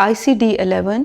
ICD-11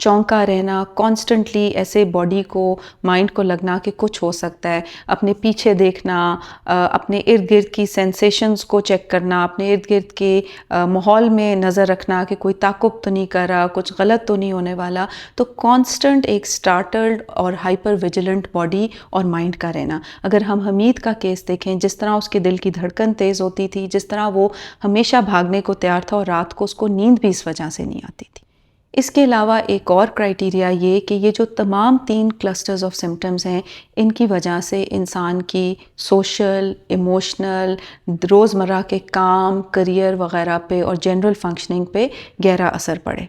چونکا رہنا، constantly ایسے body کو مائنڈ کو لگنا کہ کچھ ہو سکتا ہے، اپنے پیچھے دیکھنا، اپنے ارد گرد کی سینسیشنز کو چیک کرنا، اپنے ارد گرد کے ماحول میں نظر رکھنا کہ کوئی تعاقب تو نہیں کر رہا، کچھ غلط تو نہیں ہونے والا. تو کانسٹنٹ ایک سٹارٹلڈ اور ہائپر ویجیلنٹ باڈی اور مائنڈ کا رہنا. اگر ہم حمید کا کیس دیکھیں، جس طرح اس کے دل کی دھڑکن تیز ہوتی تھی، جس طرح وہ ہمیشہ بھاگنے کو تیار تھا، اور رات کو اس کو نیند بھی اس وجہ سے نہیں آتی تھی. اس کے علاوہ ایک اور کرائٹیریا یہ کہ یہ جو تمام 3 کلسٹرز آف سمٹمز ہیں، ان کی وجہ سے انسان کی سوشل، ایموشنل، روزمرہ کے کام، کریئر وغیرہ پہ اور جنرل فنکشننگ پہ گہرا اثر پڑے.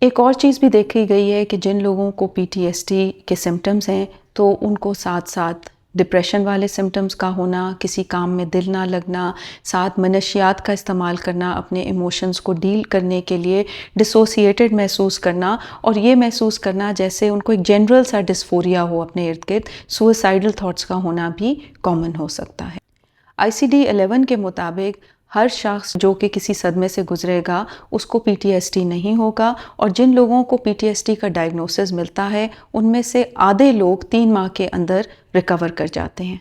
ایک اور چیز بھی دیکھی گئی ہے کہ جن لوگوں کو PTSD کے سمٹمز ہیں تو ان کو ساتھ ساتھ ڈپریشن والے سمٹمز کا ہونا، کسی کام میں دل نہ لگنا، ساتھ منشیات کا استعمال کرنا، اپنے ایموشنز کو ڈیل کرنے کے لیے ڈسوسیٹڈ محسوس کرنا، اور یہ محسوس کرنا جیسے ان کو ایک جنرل سا ڈسفوریا ہو اپنے ارد گرد. سوئسائڈل تھاٹس کا ہونا بھی کامن ہو سکتا ہے. ICD-11 کے مطابق ہر شخص جو کہ کسی صدمے سے گزرے گا اس کو PTSD نہیں ہوگا، اور جن لوگوں کو PTSD کا ڈائگنوسس ملتا ہے ان میں سے آدھے لوگ 3 ماہ کے اندر ریکور کر جاتے ہیں.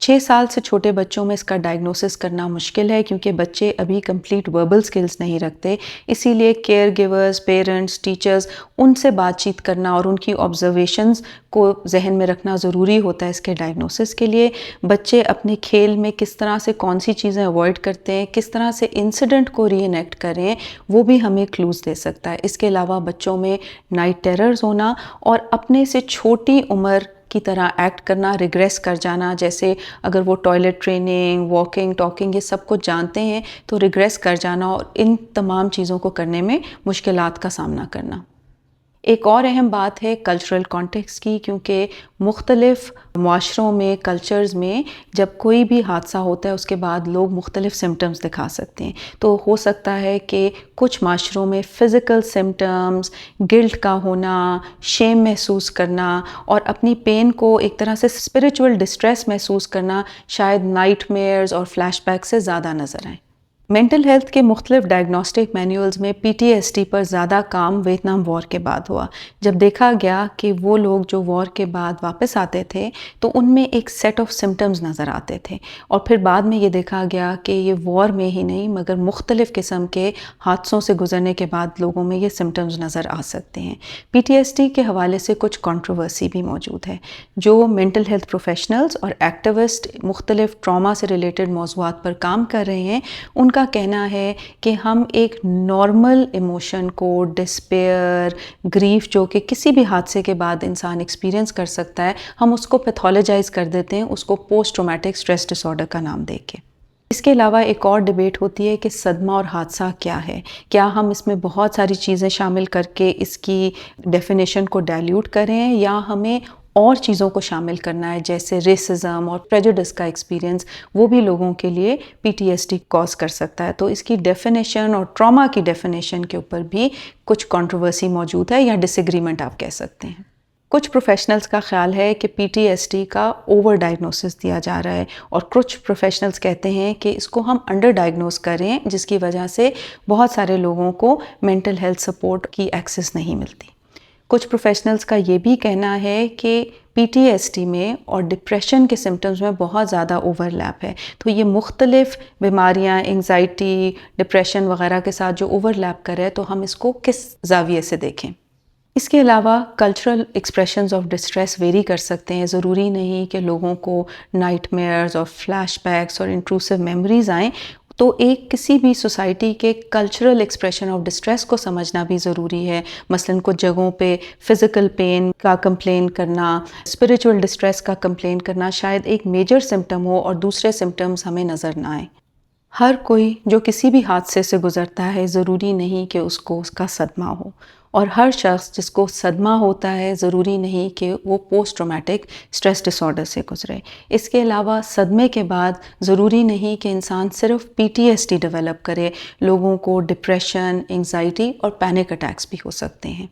6 سال سے چھوٹے بچوں میں اس کا ڈائگنوسس کرنا مشکل ہے کیونکہ بچے ابھی کمپلیٹ وربل سکلز نہیں رکھتے. اسی لیے کیئر گیورز، پیرنٹس، ٹیچرز، ان سے بات چیت کرنا اور ان کی آبزرویشنز کو ذہن میں رکھنا ضروری ہوتا ہے اس کے ڈائگنوسس کے لیے. بچے اپنے کھیل میں کس طرح سے کون سی چیزیں اوائڈ کرتے ہیں، کس طرح سے انسیڈنٹ کو ری انیکٹ کریں، وہ بھی ہمیں کلوز دے سکتا ہے. اس کے علاوہ بچوں میں نائٹ ٹیررز ہونا اور اپنے سے چھوٹی عمر کی طرح ایکٹ کرنا، ریگریس کر جانا، جیسے اگر وہ ٹوائلٹ ٹریننگ، واکنگ، ٹاکنگ یہ سب کچھ جانتے ہیں تو ریگریس کر جانا اور ان تمام چیزوں کو کرنے میں مشکلات کا سامنا کرنا. ایک اور اہم بات ہے کلچرل کانٹیکسٹ کی، کیونکہ مختلف معاشروں میں، کلچرز میں جب کوئی بھی حادثہ ہوتا ہے اس کے بعد لوگ مختلف سمٹمز دکھا سکتے ہیں. تو ہو سکتا ہے کہ کچھ معاشروں میں فزیکل سمٹمز، گلٹ کا ہونا، شیم محسوس کرنا اور اپنی پین کو ایک طرح سے اسپریچول ڈسٹریس محسوس کرنا شاید نائٹ میئرز اور فلیش بیک سے زیادہ نظر آئیں. مینٹل ہیلتھ کے مختلف ڈائگنوسٹک مینیولز میں PTSD پر زیادہ کام ویتنام وار کے بعد ہوا، جب دیکھا گیا کہ وہ لوگ جو وار کے بعد واپس آتے تھے تو ان میں ایک سیٹ آف سمٹمز نظر آتے تھے، اور پھر بعد میں یہ دیکھا گیا کہ یہ وار میں ہی نہیں مگر مختلف قسم کے حادثوں سے گزرنے کے بعد لوگوں میں یہ سمٹمز نظر آ سکتے ہیں. PTSD کے حوالے سے کچھ کنٹروورسی بھی موجود ہے. جو مینٹل ہیلتھ پروفیشنلز اور ایکٹیوسٹ مختلف ٹراما سے ریلیٹڈ موضوعات پر کام کر رہے ہیں، ان کا کہنا ہے کہ ہم ایک نارمل ایموشن کو، ڈسپیئر، گریف جو کہ کسی بھی حادثے کے بعد انسان ایکسپیرینس کر سکتا ہے، ہم اس کو پیتھولوجائز کر دیتے ہیں، اس کو post traumatic stress dis order کا نام دے کے. اس کے علاوہ ایک اور ڈیبیٹ ہوتی ہے کہ صدمہ اور حادثہ کیا ہے. کیا ہم اس میں بہت ساری چیزیں شامل کر کے اس کی ڈیفینیشن کو ڈائلیوٹ کریں، یا ہمیں اور چیزوں کو شامل کرنا ہے جیسے ریسزم اور پریجوڈس کا ایکسپیرینس، وہ بھی لوگوں کے لیے PTSD کاز کر سکتا ہے. تو اس کی ڈیفینیشن اور ٹراما کی ڈیفینیشن کے اوپر بھی کچھ کنٹروورسی موجود ہے یا ڈس ایگریمنٹ آپ کہہ سکتے ہیں. کچھ پروفیشنلز کا خیال ہے کہ PTSD کا اوور ڈائگنوسس دیا جا رہا ہے، اور کچھ پروفیشنلز کہتے ہیں کہ اس کو ہم انڈر ڈائگنوز کریں، جس کی وجہ سے بہت سارے لوگوں کو مینٹل ہیلتھ سپورٹ کی ایکسیس نہیں ملتی. کچھ پروفیشنلز کا یہ بھی کہنا ہے کہ PTSD میں اور ڈپریشن کے سمٹمز میں بہت زیادہ اوور لیپ ہے. تو یہ مختلف بیماریاں، انگزائٹی، ڈپریشن وغیرہ کے ساتھ جو اوور لیپ کرے تو ہم اس کو کس زاویے سے دیکھیں. اس کے علاوہ cultural expressions of distress very کر سکتے ہیں. ضروری نہیں کہ لوگوں کو نائٹ میئرز اور فلیش بیکس اور انٹروسو میموریز آئیں. تو ایک کسی بھی سوسائٹی کے کلچرل ایکسپریشن آف ڈسٹریس کو سمجھنا بھی ضروری ہے. مثلاً کچھ جگہوں پہ فزیکل پین کا کمپلین کرنا، اسپریچول ڈسٹریس کا کمپلین کرنا شاید ایک میجر سمٹم ہو اور دوسرے سمٹمز ہمیں نظر نہ آئیں. ہر کوئی جو کسی بھی حادثے سے گزرتا ہے ضروری نہیں کہ اس کو اس کا صدمہ ہو، اور ہر شخص جس کو صدمہ ہوتا ہے ضروری نہیں کہ وہ post traumatic stress dis order سے گزرے. اس کے علاوہ صدمے کے بعد ضروری نہیں کہ انسان صرف PTSD ڈیولپ کرے، لوگوں کو ڈپریشن، انگزائٹی اور پینک اٹیکس بھی ہو سکتے ہیں.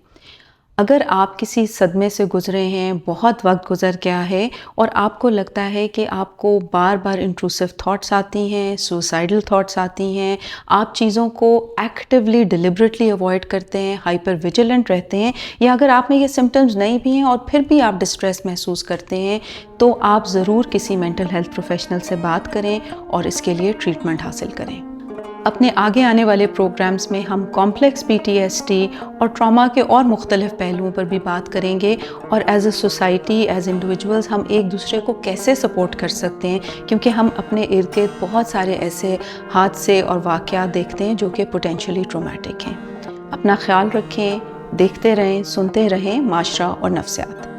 اگر آپ کسی صدمے سے گزرے ہیں، بہت وقت گزر گیا ہے اور آپ کو لگتا ہے کہ آپ کو بار بار انٹروسو تھاٹس آتی ہیں، سوسائڈل تھاٹس آتی ہیں، آپ چیزوں کو ایکٹیولی ڈیلیبریٹلی اوائڈ کرتے ہیں، ہائپر ویجیلنٹ رہتے ہیں، یا اگر آپ میں یہ سمٹمز نہیں بھی ہیں اور پھر بھی آپ ڈسٹریس محسوس کرتے ہیں، تو آپ ضرور کسی مینٹل ہیلتھ پروفیشنل سے بات کریں اور اس کے لیے ٹریٹمنٹ حاصل کریں۔ اپنے آگے آنے والے پروگرامز میں ہم complex P T S T اور ٹراما کے اور مختلف پہلوؤں پر بھی بات کریں گے، اور as a society, as individuals ہم ایک دوسرے کو کیسے سپورٹ کر سکتے ہیں، کیونکہ ہم اپنے ارد گرد بہت سارے ایسے حادثے اور واقعات دیکھتے ہیں جو کہ پوٹینشلی ٹرامیٹک ہیں۔ اپنا خیال رکھیں، دیکھتے رہیں، سنتے رہیں معاشرہ اور نفسیات۔